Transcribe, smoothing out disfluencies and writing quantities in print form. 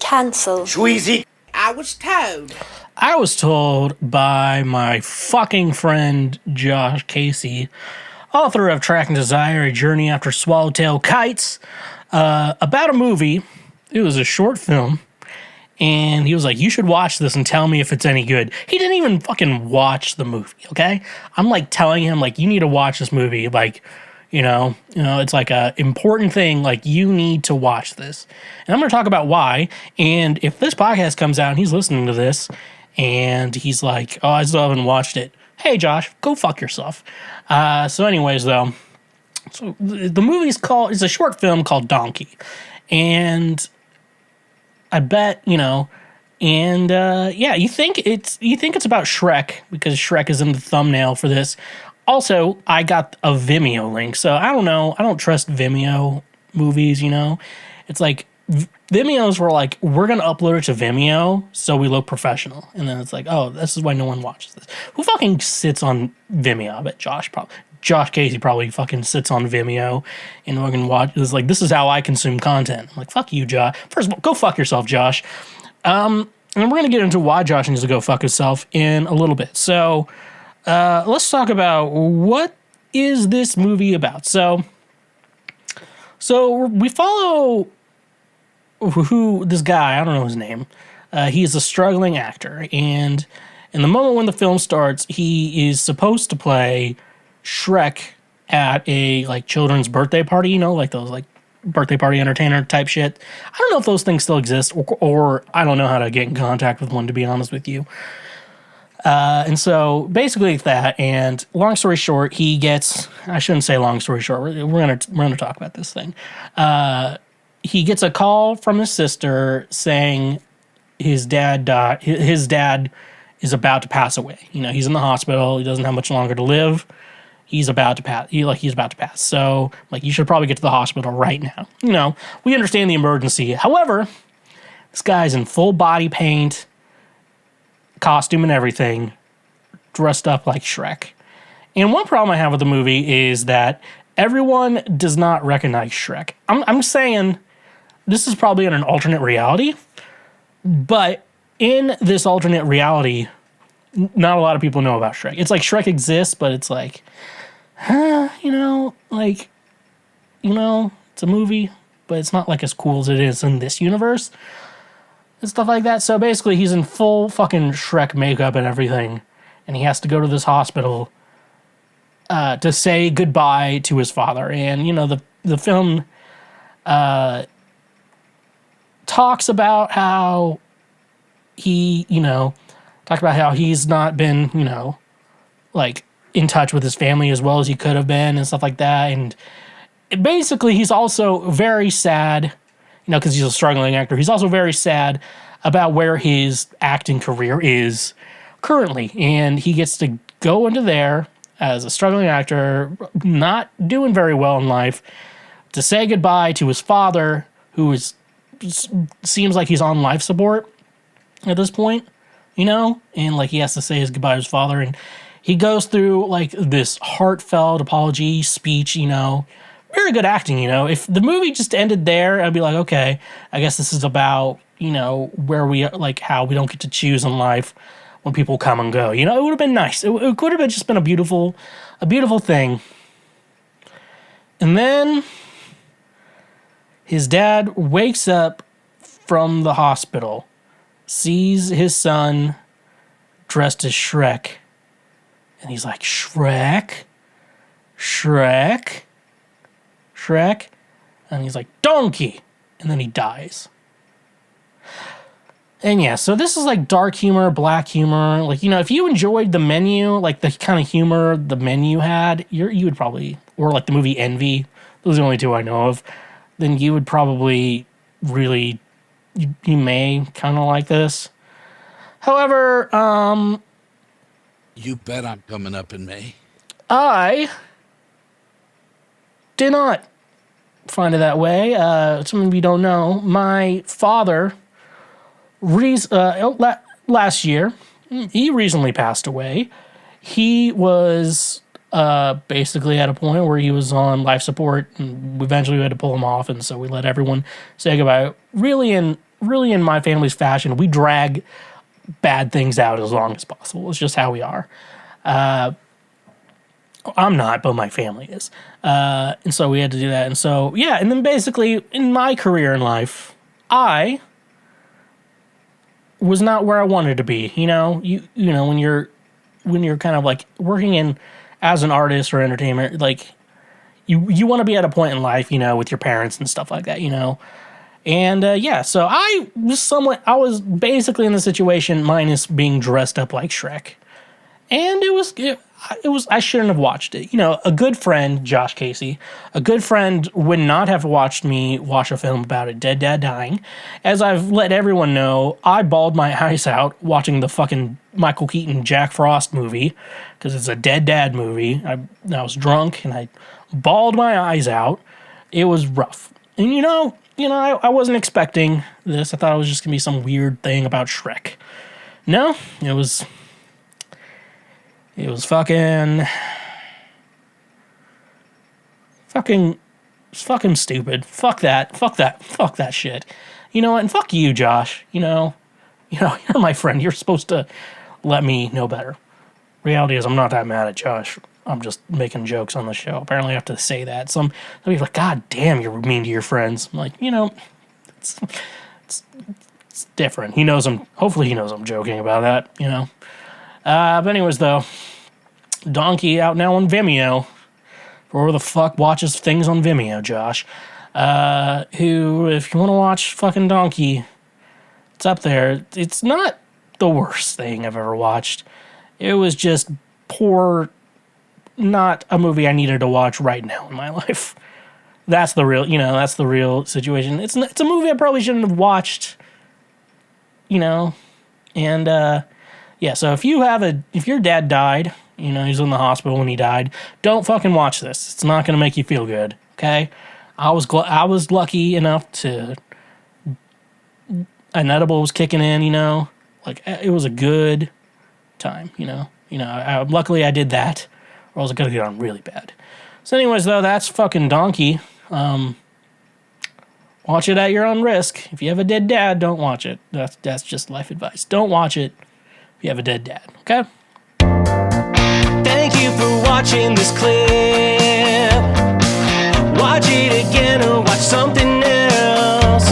Cancelled. Schweezy. I was told by my fucking friend Josh Casey, author of Track and Desire, A Journey After Swallowtail Kites, about a movie. It was a short film, and he was like, you should watch this and tell me if it's any good. He didn't even fucking watch the movie, okay? I'm like telling him, like, you need to watch this movie, like, you know, it's like a important thing, like, you need to watch this. And I'm going to talk about why, and if this podcast comes out and he's listening to this, and he's like, oh, I still haven't watched it. Hey, Josh, go fuck yourself. So anyways, though, so the movie's called, it's a short film called Donkey. And I bet, yeah, you think it's about Shrek because Shrek is in the thumbnail for this. Also, I got a Vimeo link, so I don't know. I don't trust Vimeo movies, It's like Vimeos were like, we're going to upload it to Vimeo so we look professional. And then it's like, oh, this is why no one watches this. Who fucking sits on Vimeo? I bet Josh Casey probably fucking sits on Vimeo and fucking watches, like, this is how I consume content. I'm like, fuck you, Josh. First of all, go fuck yourself, Josh. And we're going to get into why Josh needs to go fuck himself in a little bit. So let's talk about what is this movie about. So we follow who this guy, I don't know his name. He's a struggling actor, and in the moment when the film starts, he is supposed to play Shrek at a like children's birthday party, like those like birthday party entertainer type shit. I don't know if those things still exist, or I don't know how to get in contact with one, to be honest with you. And so basically it's that, and long story short, I shouldn't say long story short, we're gonna talk about this thing. He gets a call from his sister saying his dad died. His dad is about to pass away. He's in the hospital. He doesn't have much longer to live. He's about to pass. He's about to pass. So, like, you should probably get to the hospital right now. We understand the emergency. However, this guy's in full body paint, costume and everything, dressed up like Shrek. And one problem I have with the movie is that everyone does not recognize Shrek. I'm saying this is probably in an alternate reality, but in this alternate reality, not a lot of people know about Shrek. It's like Shrek exists, but it's like, it's a movie, but it's not like as cool as it is in this universe and stuff like that. So basically, he's in full fucking Shrek makeup and everything, and he has to go to this hospital to say goodbye to his father. And, the film talks about how he's not been, like, in touch with his family as well as he could have been and stuff like that. And basically, he's also very sad, because he's a struggling actor. He's also very sad about where his acting career is currently. And he gets to go into there as a struggling actor, not doing very well in life, to say goodbye to his father, who seems like he's on life support at this point, and like he has to say his goodbye to his father. And he goes through like this heartfelt apology speech, very good acting, If the movie just ended there, I'd be like, okay, I guess this is about, where we, like, how we don't get to choose in life when people come and go. It would have been nice. It could have just been a beautiful thing. And then his dad wakes up from the hospital, sees his son dressed as Shrek, and he's like, Shrek? And he's like, donkey! And then he dies. And yeah, so this is like dark humor, black humor. Like, if you enjoyed the menu, like the kind of humor the menu had, you would probably, or like the movie Envy, those are the only two I know of, then you would probably really, you may kind of like this. However, you bet I'm coming up in May. I did not find it that way. Some of you don't know, my father, last year, he recently passed away. He was basically at a point where he was on life support, and eventually we had to pull him off, and so we let everyone say goodbye. Really, in really in my family's fashion, we drag bad things out as long as possible. It's just how we are. I'm not, but my family is. And so we had to do that. And so, yeah, and then basically in my career in life, I was not where I wanted to be. You know, you know, when you're kind of like working in as an artist or entertainer, like you want to be at a point in life, you know, with your parents and stuff like that, you know. And yeah, so I was basically in the situation minus being dressed up like Shrek. And it was I shouldn't have watched it. You know, a good friend, Josh Casey, a good friend would not have watched me watch a film about a dead dad dying. As I've let everyone know, I bawled my eyes out watching the fucking Michael Keaton Jack Frost movie because it's a dead dad movie. I was drunk and I bawled my eyes out. It was rough. And I wasn't expecting this. I thought it was just gonna be some weird thing about Shrek. No, it was fucking stupid. Fuck that shit. You know what? And fuck you, Josh. You know, you're my friend. You're supposed to let me know better. Reality is, I'm not that mad at Josh. I'm just making jokes on the show. Apparently, I have to say that. Some people are like, God damn, you're mean to your friends. I'm like, it's different. Hopefully he knows I'm joking about that, you know. But anyways, though, Donkey out now on Vimeo. Whoever the fuck watches things on Vimeo, Josh. Who, if you want to watch fucking Donkey, it's up there. It's not the worst thing I've ever watched. It was just poor, not a movie I needed to watch right now in my life. That's the real situation. It's a movie I probably shouldn't have watched, you know. And, yeah, so if your dad died, you know, he's in the hospital when he died, don't fucking watch this. It's not going to make you feel good, okay? I was lucky enough to, an edible was kicking in, you know? Like, it was a good time, you know? Luckily I did that, or I was going to get on really bad. So anyways, though, that's fucking Donkey. Watch it at your own risk. If you have a dead dad, don't watch it. That's just life advice. Don't watch it if you have a dead dad, okay? Thank you for watching this clip. Watch it again or watch something else.